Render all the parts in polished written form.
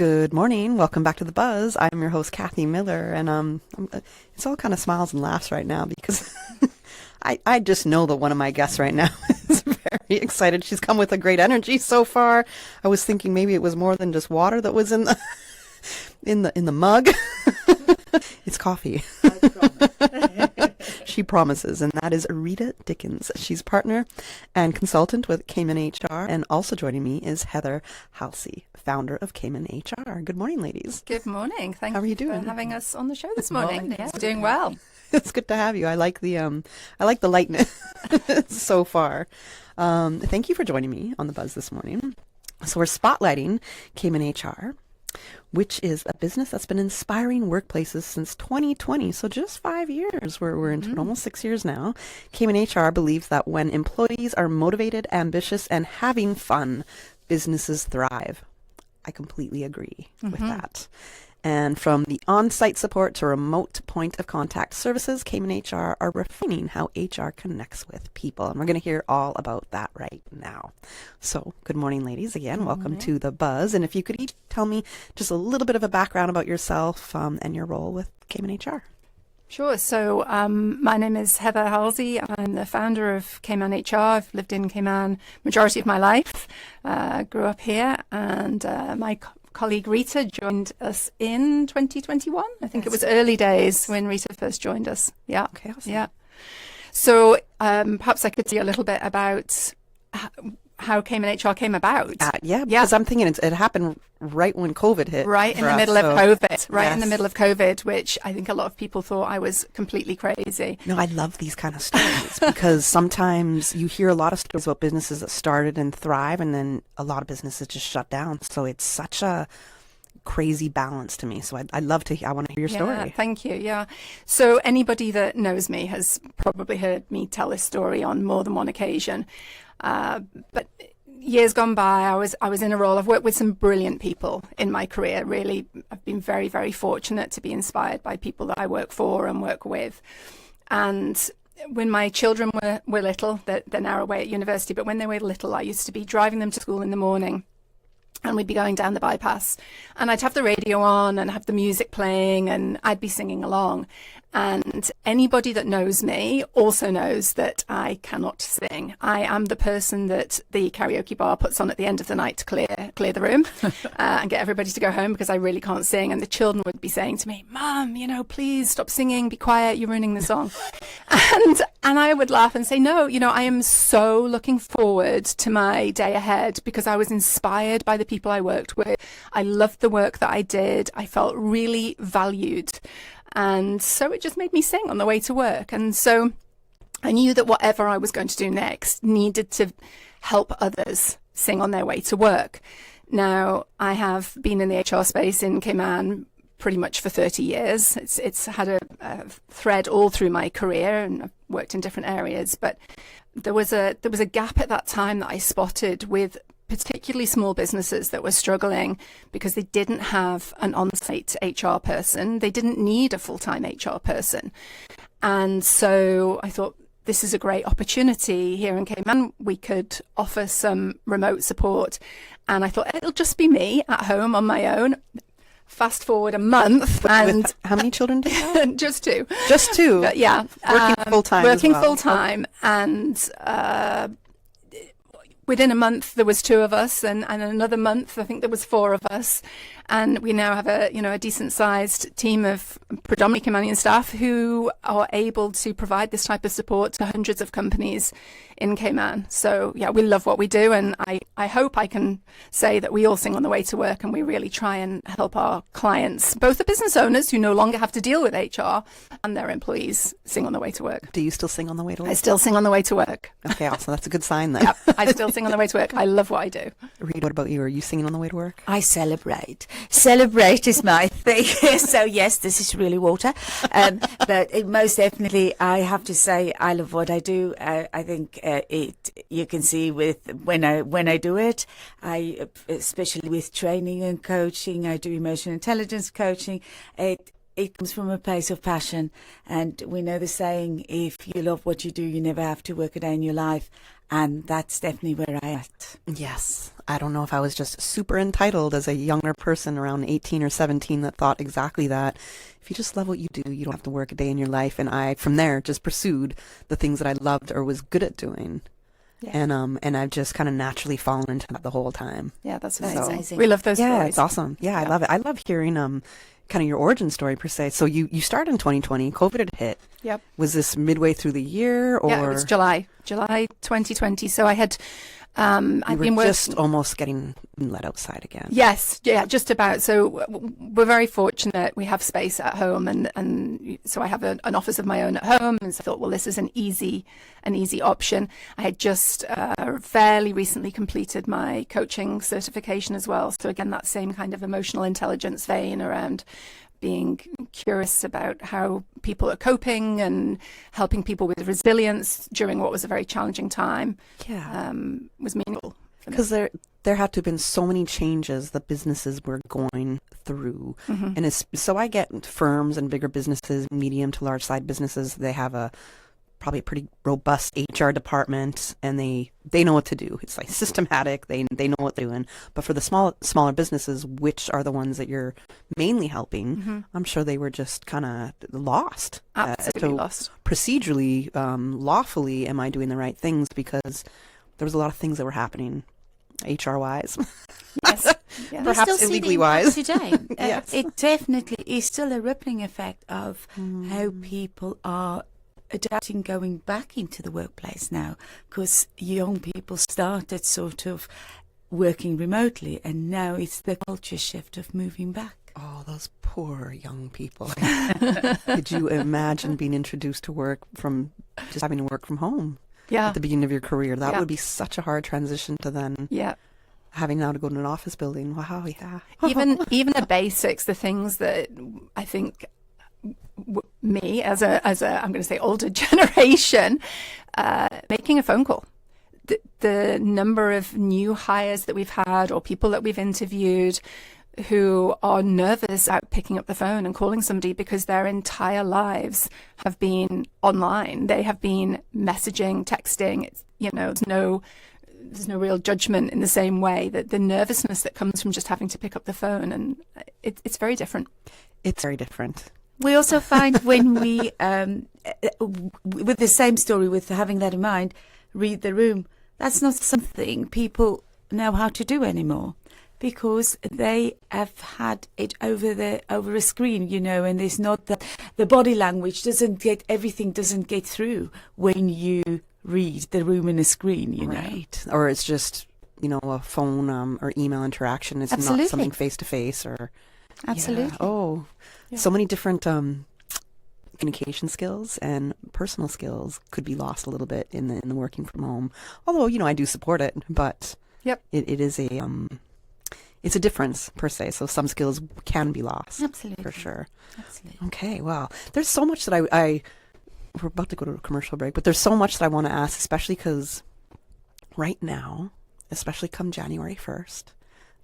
Good morning. Welcome back to The Buzz. I'm your host, Kathy Miller, and it's all kind of smiles and laughs right now because I just know that one of my guests right now is very excited. She's come with a great energy so far. I was thinking maybe it was more than just water that was in the in the mug. It's coffee. She promises, and that is Rita Dickens. She's partner and consultant with Cayman HR, and also joining me is Heather Halsey, founder of Cayman HR. Good morning, ladies. Good morning. How are you doing? For having us on the show this morning. Yes, doing well. It's good to have you. I like the lightness so far. Thank you for joining me on the Buzz this morning. So we're spotlighting Cayman HR, which is a business that's been inspiring workplaces since 2020. So just 5 years. We're into almost 6 years now. Cayman HR believes that when employees are motivated, ambitious, and having fun, businesses thrive. I completely agree with that. And from the on-site support to remote point of contact services, Cayman HR are refining how HR connects with people. And we're going to hear all about that right now. So good morning, ladies. Again, welcome to The Buzz. And if you could each tell me just a little bit of a background about yourself and your role with Cayman HR. Sure. So my name is Heather Halsey. I'm the founder of Cayman HR. I've lived in Cayman majority of my life. Grew up here, and my colleague Rita joined us in 2021. I think it was early days when Rita first joined us. Yeah. Okay, awesome. Yeah. So perhaps I could say a little bit about how Cayman HR came about. Because I'm thinking it happened right when COVID hit. Right in the middle of COVID. Right in the middle of COVID, which I think a lot of people thought I was completely crazy. No, I love these kind of stories because sometimes you hear a lot of stories about businesses that started and thrive, and then a lot of businesses just shut down. So it's such a crazy balance to me. So I want to hear your story. Thank you. Yeah. So anybody that knows me has probably heard me tell this story on more than one occasion. But years gone by, I was in a role. I've worked with some brilliant people in my career. Really, I've been very, very fortunate to be inspired by people that I work for and work with. And when my children were little, they're now away at university, but when they were little, I used to be driving them to school in the morning. And we'd be going down the bypass, and I'd have the radio on and have the music playing, and I'd be singing along. And anybody that knows me also knows that I cannot sing. I am the person that the karaoke bar puts on at the end of the night to clear the room and get everybody to go home, because I really can't sing. And the children would be saying to me, "Mom, please stop singing, be quiet, you're ruining the song." And I would laugh and say, "No, I am so looking forward to my day ahead, because I was inspired by the people I worked with. I loved the work that I did. I felt really valued. And so it just made me sing on the way to work." And so I knew that whatever I was going to do next needed to help others sing on their way to work. Now, I have been in the HR space in Cayman pretty much for 30 years. It's had a thread all through my career, and I've worked in different areas. But there was a gap at that time that I spotted with particularly small businesses that were struggling because they didn't have an on-site HR person. They didn't need a full-time HR person. And so I thought, this is a great opportunity here in Cayman. We could offer some remote support. And I thought, it'll just be me at home on my own. Fast forward a month, and how many children do you have? Just two. Just two? Yeah. Working full-time Working as well. full-time. And within a month, there was two of us, and another month, I think there was four of us. And we now have a decent-sized team of predominantly Caymanian staff who are able to provide this type of support to hundreds of companies in Cayman. So, yeah, we love what we do, and I hope I can say that we all sing on the way to work, and we really try and help our clients, both the business owners who no longer have to deal with HR, and their employees sing on the way to work. Do you still sing on the way to work? I still sing on the way to work. Okay, awesome. That's a good sign then. Yep, I still sing on the way to work. I love what I do. Reed, what about you? Are you singing on the way to work? I celebrate. Celebrate is my thing. So yes, this is really water. But most definitely, I have to say, I love what I do. I think you can see with when I do it. I especially with training and coaching. I do emotional intelligence coaching. It comes from a place of passion, and we know the saying: if you love what you do, you never have to work a day in your life. And that's definitely where I am at. Yes, I don't know if I was just super entitled as a younger person around 18 or 17 that thought exactly that. If you just love what you do, you don't have to work a day in your life. And I, from there, just pursued the things that I loved or was good at doing. Yeah. And I've just kind of naturally fallen into that the whole time. Yeah, that's amazing. amazing. We love those Yeah, stories. it's awesome. Yeah, I love it. I love hearing kind of your origin story per se. So you started in 2020. COVID had hit. Yep. Was this midway through the year, or Yeah, it was July 2020. So I had I've been working. Just almost getting let outside again. Yes, yeah, just about. So we're very fortunate. We have space at home, and so I have an office of my own at home. And so I thought, well, this is an easy option. I had just fairly recently completed my coaching certification as well. So again, that same kind of emotional intelligence vein around being curious about how people are coping and helping people with resilience during what was a very challenging time. Yeah, was meaningful. Because there had to have been so many changes that businesses were going through. Mm-hmm. And so I get firms and bigger businesses, medium to large size businesses, they have probably a pretty robust HR department, and they know what to do. It's like systematic. They know what they're doing. But for the smaller businesses, which are the ones that you're mainly helping, Mm-hmm. I'm sure they were just kind of lost. Absolutely lost. Procedurally, lawfully, am I doing the right things? Because there was a lot of things that were happening, HR-wise. Yes. Yeah. We Perhaps still see the illegally wise. impact today. Yes. It definitely is still a rippling effect of how people are adapting, going back into the workplace now, because young people started sort of working remotely, and now it's the culture shift of moving back. Oh, those poor young people. Could you imagine being introduced to work from just having to work from home Yeah. at the beginning of your career? That Yeah. would be such a hard transition to then Yeah. having now to go to an office building. Wow, yeah. even the basics, the things that I think me as a I'm going to say older generation, making a phone call. The number of new hires that we've had or people that we've interviewed who are nervous about picking up the phone and calling somebody because their entire lives have been online. They have been messaging, texting. It's, there's no real judgment in the same way, that the nervousness that comes from just having to pick up the phone, and it's very different. It's very different. We also find when we, with the same story, with having that in mind, read the room, that's not something people know how to do anymore, because they have had it over a screen, and there's not the body language everything doesn't get through when you read the room in a screen, Right. Or it's just, a phone or email interaction. It's Absolutely. not something face to face or. Absolutely. Yeah. Oh, Yeah. so many different communication skills and personal skills could be lost a little bit in the working from home. Although, I do support it, but Yep. it is it's a difference per se. So some skills can be lost. Absolutely. For sure. Absolutely. Okay. Well, there's so much that we're about to go to a commercial break, but there's so much that I want to ask, especially because right now, especially come January 1st,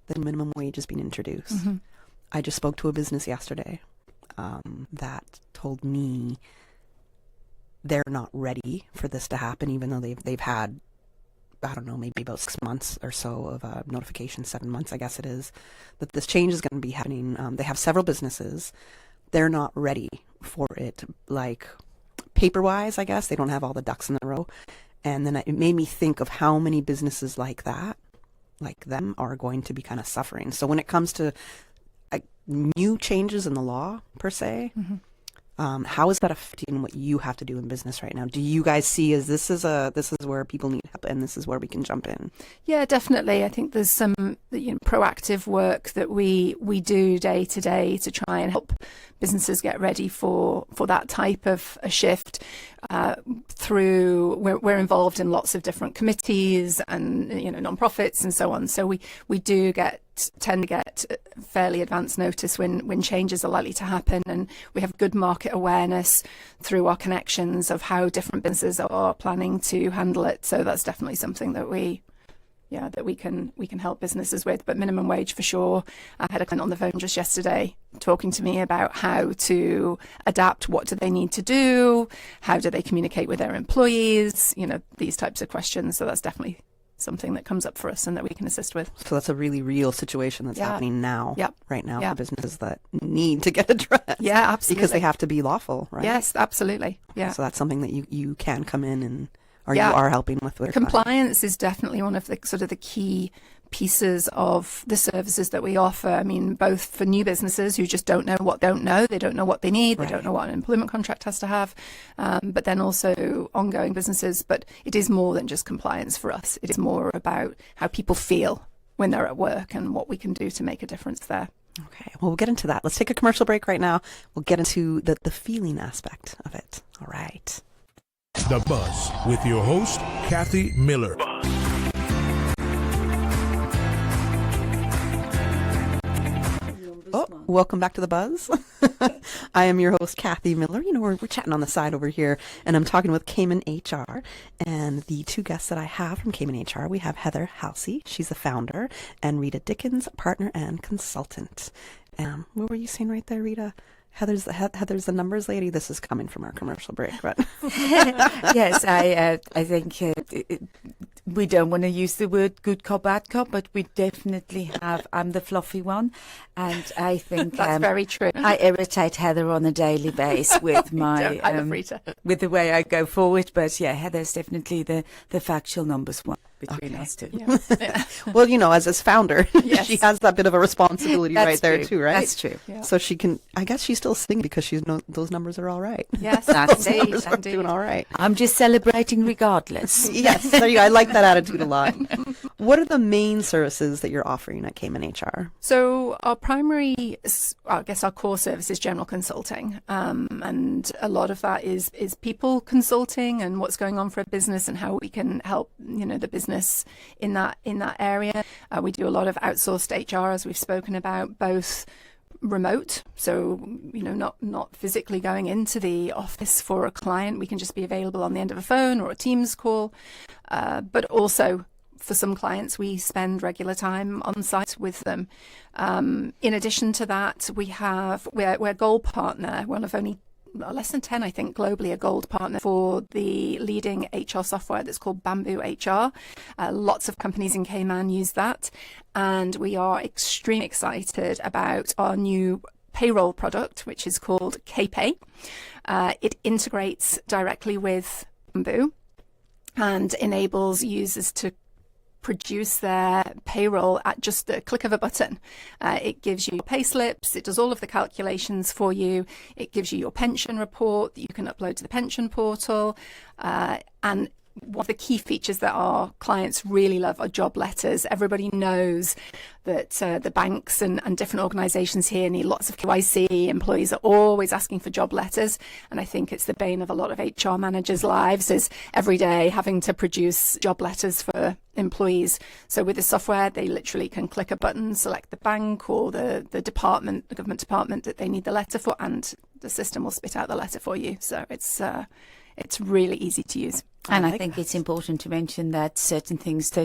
the minimum wage is being introduced. Mm-hmm. I just spoke to a business yesterday that told me they're not ready for this to happen, even though they've had, I don't know, maybe about 6 months or so of notification, 7 months, I guess it is, that this change is going to be happening. They have several businesses. They're not ready for it, like paper-wise, I guess. They don't have all the ducks in a row. And then it made me think of how many businesses like that, like them, are going to be kind of suffering. So when it comes to new changes in the law per se, how is that affecting what you have to do in business right now? Do you guys see as this is where people need help and this is where we can jump in? Yeah, definitely. I think there's some proactive work that we do day to day to try and help businesses get ready for that type of a shift. We're involved in lots of different committees and non-profits and so on. So we do tend to get fairly advanced notice when changes are likely to happen, and we have good market awareness through our connections of how different businesses are planning to handle it. So that's definitely something that we can help businesses with. But minimum wage for sure. I had a client on the phone just yesterday talking to me about how to adapt. What do they need to do? How do they communicate with their employees? These types of questions. So that's definitely something that comes up for us and that we can assist with. So that's a really real situation that's happening now, right now, for businesses that need to get addressed. Yeah, absolutely. Because they have to be lawful, right? Yes, absolutely. Yeah. So that's something that you can come in and, or you are helping with. Compliance is definitely one of the sort of the key pieces of the services that we offer. I mean, both for new businesses who just don't know what they don't know what they need, they don't know what an employment contract has to have, but then also ongoing businesses. But it is more than just compliance for us. It is more about how people feel when they're at work and what we can do to make a difference there. Okay, well, we'll get into that. Let's take a commercial break right now. We'll get into the feeling aspect of it. All right. The Buzz with your host, Kathy Miller. Oh, welcome back to The Buzz. I am your host, Kathy Miller. You know, we're chatting on the side over here, and I'm talking with Cayman HR. And the two guests that I have from Cayman HR, we have Heather Halsey, she's the founder, and Rita Dickens, partner and consultant. What were you saying right there, Rita? Heather's the numbers lady. This is coming from our commercial break, but yes, I think we don't want to use the word good cop, bad cop, but we definitely have. I'm the fluffy one, and I think that's very true. I irritate Heather on a daily basis with my with the way I go forward. But yeah, Heather's definitely the factual numbers one between us two. Yeah. Well, you know, as founder, she has that bit of a responsibility right there too, right? That's true. Yeah. So she can. I guess she's still singing because she's those numbers are all right. Yes, that's indeed. Doing all right. I'm just celebrating regardless. Yes, there you go. I like that attitude a lot. What are the main services that you're offering at Cayman HR? So our primary, I guess our core service is general consulting, and a lot of that is people consulting and what's going on for a business and how we can help the business in that area. We do a lot of outsourced HR, as we've spoken about, both remote, so not physically going into the office for a client. We can just be available on the end of a phone or a Teams call, but also for some clients we spend regular time on site with them. In addition to that, we're Gold Partner, one of only less than 10, I think, globally, a Gold Partner for the leading HR software that's called BambooHR. Lots of companies in Cayman use that, and we are extremely excited about our new payroll product, which is called CayPay. It integrates directly with Bamboo and enables users to produce their payroll at just the click of a button. It gives you pay slips, it does all of the calculations for you, it gives you your pension report that you can upload to the pension portal, and one of the key features that our clients really love are job letters. Everybody knows that the banks and different organisations here need lots of KYC. Employees are always asking for job letters, and I think it's the bane of a lot of HR managers' lives is every day having to produce job letters for employees. So with the software, they literally can click a button, select the bank or the department, the government department that they need the letter for, and the system will spit out the letter for you. So it's really easy to use. And I think it's important to mention that certain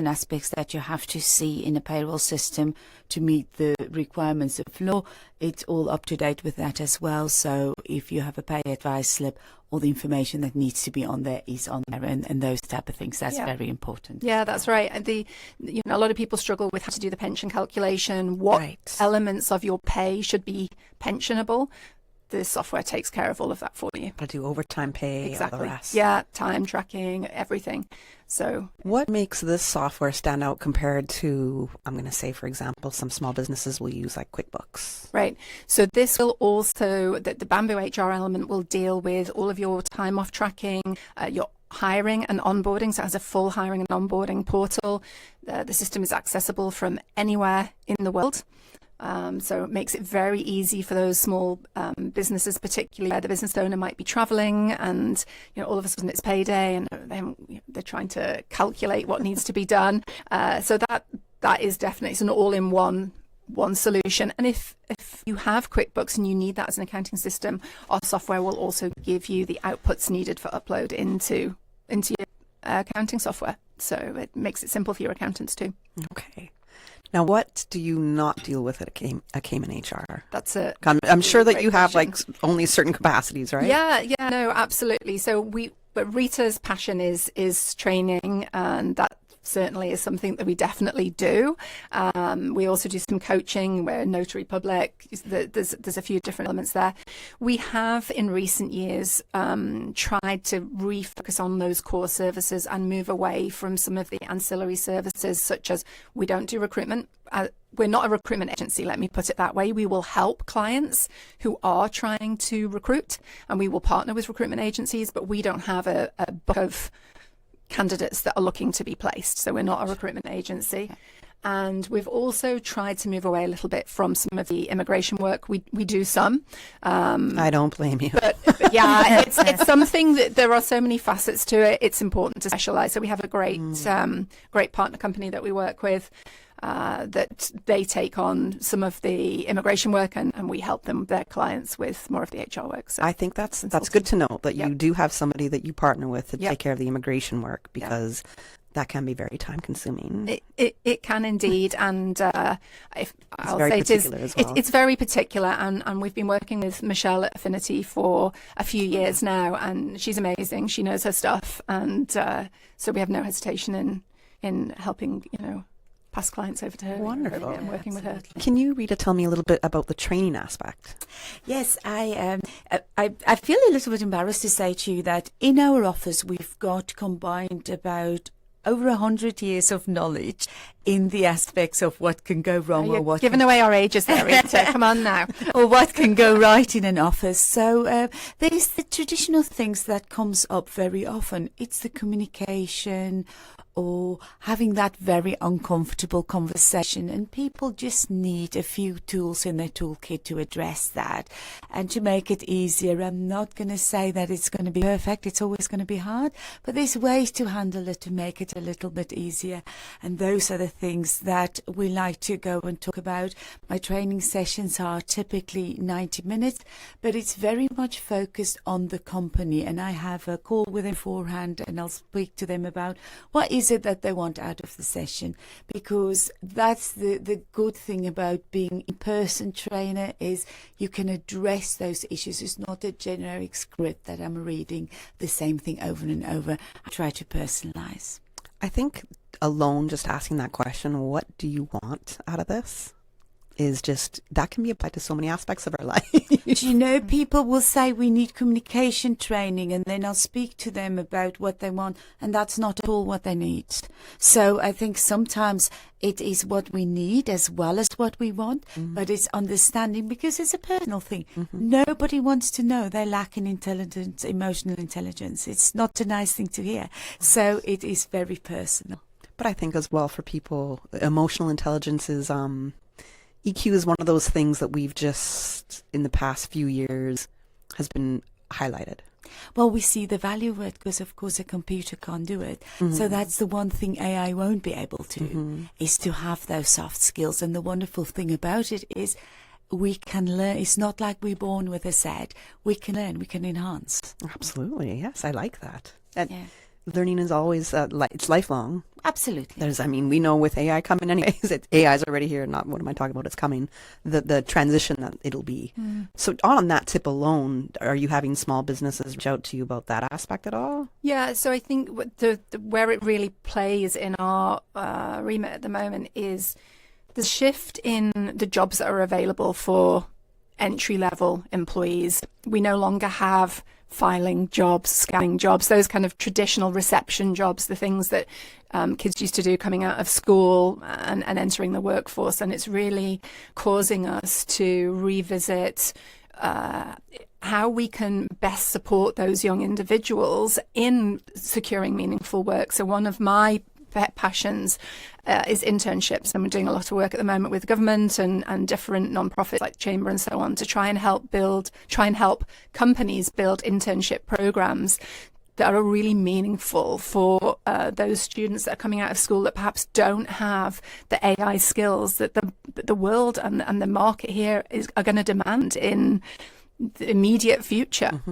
aspects that you have to see in a payroll system to meet the requirements of law, it's all up to date with that as well. So if you have a pay advice slip, all the information that needs to be on there is on there, and those type of things. That's very important. Yeah, that's right. And a lot of people struggle with how to do the pension calculation. What elements of your pay should be pensionable? The software takes care of all of that for you. I do overtime pay, all the rest. Yeah, time tracking, everything. So what makes this software stand out compared to, I'm going to say, for example, some small businesses will use like QuickBooks? Right. So this will also, the BambooHR element will deal with all of your time off tracking, your hiring and onboarding. So it has a full hiring and onboarding portal. The system is accessible from anywhere in the world. So it makes it very easy for those small businesses, particularly where the business owner might be traveling and all of a sudden it's payday and they're trying to calculate what needs to be done. So that is definitely, it's an all-in-one solution. And if you have QuickBooks and you need that as an accounting system, our software will also give you the outputs needed for upload into your accounting software. So it makes it simple for your accountants too. Okay. Now, what do you not deal with at Cayman HR? That's it. I'm sure that you have like only certain capacities, right? Yeah, no, absolutely. So but Rita's passion is training, and that certainly is something that we definitely do. We also do some coaching. We're notary public. There's a few different elements there. We have in recent years tried to refocus on those core services and move away from some of the ancillary services, such as we don't do recruitment. We're not a recruitment agency, let me put it that way. We will help clients who are trying to recruit, and we will partner with recruitment agencies, but we don't have a book of candidates that are looking to be placed. So we're not a recruitment agency. And we've also tried to move away a little bit from some of the immigration work. We do some. I don't blame you. But yeah, it's something that there are so many facets to it. It's important to specialize. So we have a great partner company that we work with. That they take on some of the immigration work, and we help them, their clients, with more of the HR work. So I think that's good to know that you do have somebody that you partner with to take care of the immigration work, because that can be very time consuming. It can indeed, and it's very particular, and we've been working with Michelle at Affinity for a few years now, and she's amazing. She knows her stuff, and so we have no hesitation in helping, pass clients over to her. Wonderful. And working with her. Can you, Rita, tell me a little bit about the training aspect? Yes, I feel a little bit embarrassed to say to you that in our office we've got combined about over 100 years of knowledge in the aspects of what can go wrong or what giving away our ages there, Rita. Come on now. Or what can go right in an office. So there's the traditional things that comes up very often. It's the communication or having that very uncomfortable conversation, and people just need a few tools in their toolkit to address that and to make it easier. I'm not going to say that it's going to be perfect. It's always going to be hard, but there's ways to handle it to make it a little bit easier, and those are the things that we like to go and talk about. My training sessions are typically 90 minutes, but it's very much focused on the company, and I have a call with them beforehand, and I'll speak to them about what is it that they want out of the session, because that's the good thing about being in-person trainer is you can address those issues. It's not a generic script that I'm reading the same thing over and over. I try to personalize. I think alone just asking that question, what do you want out of this, is just, that can be applied to so many aspects of our life. Do you know, people will say we need communication training, and then I'll speak to them about what they want, and that's not at all what they need. So I think sometimes it is what we need as well as what we want, but it's understanding, because it's a personal thing. Nobody wants to know they're lacking intelligence, emotional intelligence. It's not a nice thing to hear. So it is very personal. But I think as well for people, emotional intelligence is EQ is one of those things that we've just, in the past few years, has been highlighted. Well, we see the value of it because, of course, a computer can't do it. So that's the one thing AI won't be able to do, is to have those soft skills. And the wonderful thing about it is we can learn. It's not like we're born with a set. We can learn. We can enhance. Absolutely. Yes, I like that. And learning is always, it's lifelong. Absolutely. We know with AI coming anyways, AI is already here. Not what am I talking about? It's coming. The transition that it'll be. So on that tip alone, are you having small businesses reach out to you about that aspect at all? Yeah. So I think where it really plays in our remit at the moment is the shift in the jobs that are available for entry-level employees. We no longer have filing jobs, scanning jobs, those kind of traditional reception jobs, the things that kids used to do coming out of school and entering the workforce. And it's really causing us to revisit how we can best support those young individuals in securing meaningful work. So one of my passions is internships, and we're doing a lot of work at the moment with government and different non-profits like Chamber and so on to try and help companies build internship programs that are really meaningful for those students that are coming out of school that perhaps don't have the AI skills that the world and the market here are going to demand in the immediate future.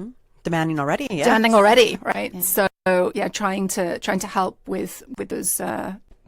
Demanding already, yeah. Demanding already, right? Yeah. So yeah, trying to help with those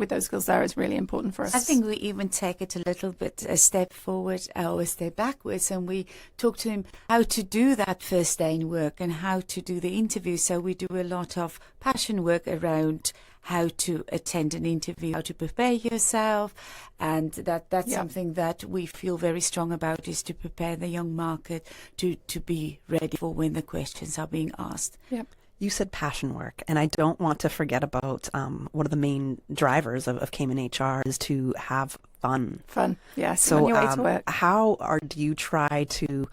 with those skills there is really important for us. I think we even take it a little bit a step forward or a step backwards, and we talk to him how to do that first day in work and how to do the interview. So we do a lot of passion work around how to attend an interview, how to prepare yourself, and that's something that we feel very strong about, is to prepare the young market to be ready for when the questions are being asked. Yep. You said passion work, and I don't want to forget about one of the main drivers of Cayman HR is to have fun. Fun, yes. So on your way to work. do you try to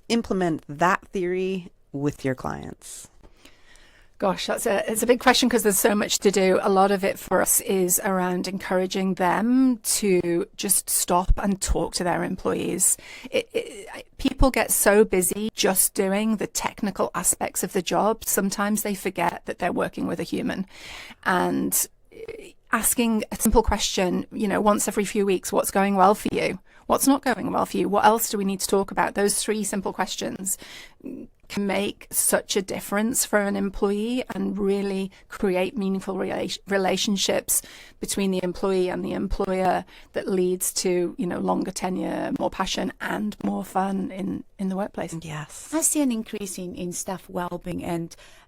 implement that theory with your clients? Gosh, it's a big question because there's so much to do. A lot of it for us is around encouraging them to just stop and talk to their employees. People get so busy just doing the technical aspects of the job. Sometimes they forget that they're working with a human. And asking a simple question, once every few weeks, what's going well for you? What's not going well for you? What else do we need to talk about? Those 3 simple questions can make such a difference for an employee and really create meaningful relationships between the employee and the employer that leads to, longer tenure, more passion and more fun in the workplace. Yes. I see an increase in staff well-being,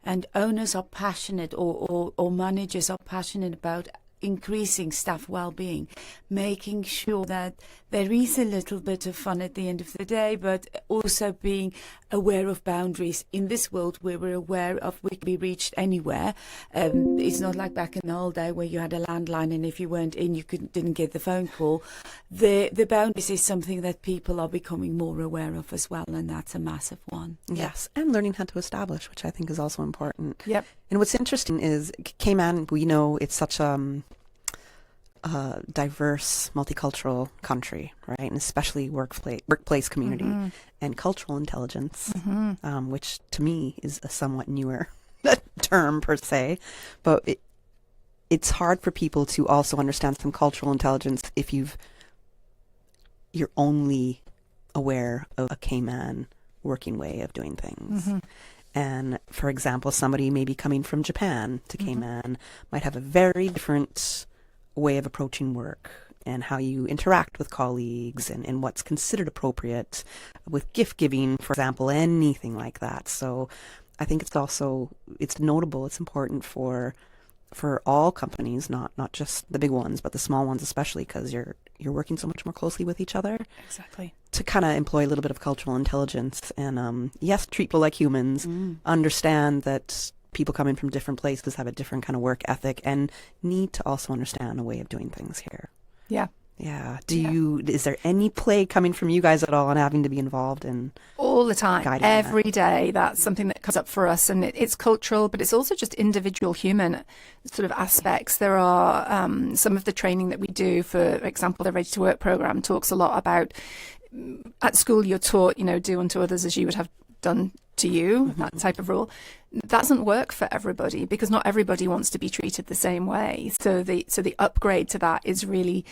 and owners are passionate or managers are passionate about increasing staff well-being, making sure that there is a little bit of fun at the end of the day, but also being aware of boundaries. In this world where we're aware of we can be reached anywhere, it's not like back in the old day where you had a landline and if you weren't in you didn't get the phone call. The boundaries is something that people are becoming more aware of as well, and that's a massive one. Yes, and learning how to establish, which I think is also important. Yep. And what's interesting is Cayman, we know it's such a diverse, multicultural country, right? And especially workplace community and cultural intelligence, which to me is a somewhat newer term per se, but it's hard for people to also understand some cultural intelligence if you're only aware of a Cayman working way of doing things. And for example, somebody maybe coming from Japan to Cayman might have a very different way of approaching work and how you interact with colleagues and what's considered appropriate with gift giving, for example, anything like that. So I think it's notable, it's important for all companies, not just the big ones, but the small ones especially, because you're working so much more closely with each other. Exactly. To kind of employ a little bit of cultural intelligence and yes, treat people like humans, understand that people coming from different places have a different kind of work ethic and need to also understand a way of doing things here. Yeah. Yeah. Is there any play coming from you guys at all on having to be involved in all the time, every that? day? That's something that comes up for us, and it's cultural, but it's also just individual human sort of aspects. There are some of the training that we do, for example, the Ready to Work program talks a lot about, at school you're taught, do unto others as you would have done to you, that type of rule. That doesn't work for everybody because not everybody wants to be treated the same way. So the upgrade to that is really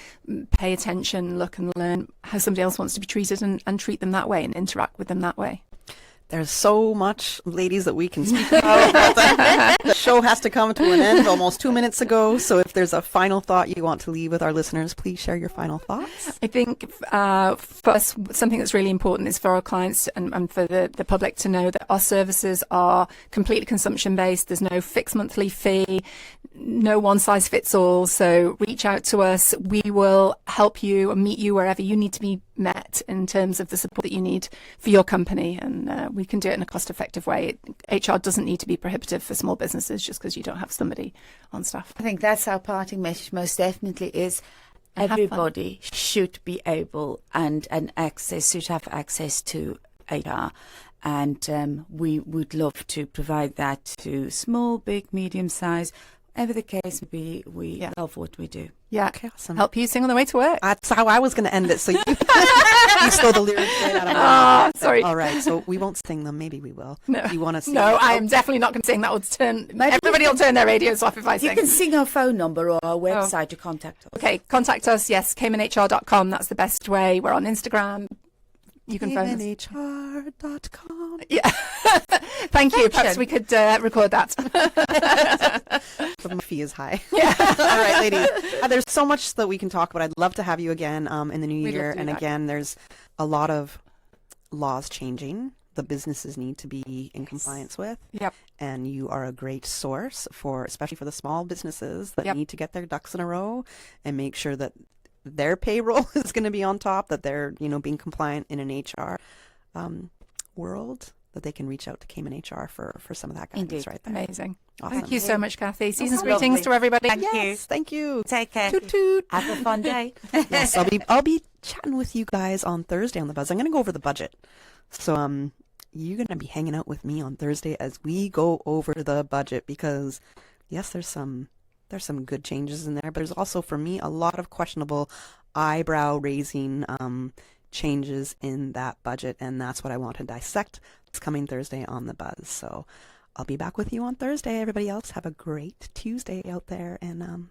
pay attention, look and learn how somebody else wants to be treated and treat them that way and interact with them that way. There's so much, ladies, that we can speak about. The show has to come to an end almost 2 minutes ago. So if there's a final thought you want to leave with our listeners, please share your final thoughts. I think for us, something that's really important is for our clients and for the public to know that our services are completely consumption-based. There's no fixed monthly fee, no one-size-fits-all. So reach out to us. We will help you and meet you wherever you need to be met in terms of the support that you need for your company, and we can do it in a cost-effective way. HR doesn't need to be prohibitive for small businesses just because you don't have somebody on staff. I think that's our parting message most definitely is everybody should be able and should have access to HR, and we would love to provide that to small, big, medium-sized, whatever the case may be. We love what we do. Yeah, okay, awesome. Help you sing on the way to work. That's how I was going to end it. So you stole the lyrics right out of my mouth. Sorry. All right, so we won't sing them. Maybe we will. No, you want to sing? No, I am definitely not going to sing. That will turn. Everybody will turn their radios off if I sing. You can sing our phone number or our website to contact us. Okay, contact us. Yes, CaymanHR.com. That's the best way. We're on Instagram. You can phone us. CaymanHR.com. Yeah. Thank you. Perhaps we could record that. But my fee is high. Yeah. All right, ladies. There's so much that we can talk about. I'd love to have you again in the new We'd love year. to do And that. again, there's a lot of laws changing. The businesses need to be in compliance with. Yep. And you are a great source for, especially for the small businesses that Yep. need to get their ducks in a row and make sure that their payroll is going to be on top, that they're, being compliant in an HR world, that they can reach out to Cayman HR for some of that guidance. Indeed. Right there. Amazing. Awesome. Thank you so much, Kathy. Season's lovely. greetings to everybody. Thank you. Yes, thank you. Take care. Toot toot. Have a fun day. Yes, I'll be chatting with you guys on Thursday on the Buzz. I'm going to go over the budget. So you're going to be hanging out with me on Thursday as we go over the budget, because yes, there's some good changes in there, but there's also, for me, a lot of questionable eyebrow raising changes in that budget, and that's what I want to dissect this coming Thursday on the Buzz. So I'll be back with you on Thursday. Everybody else, have a great Tuesday out there, and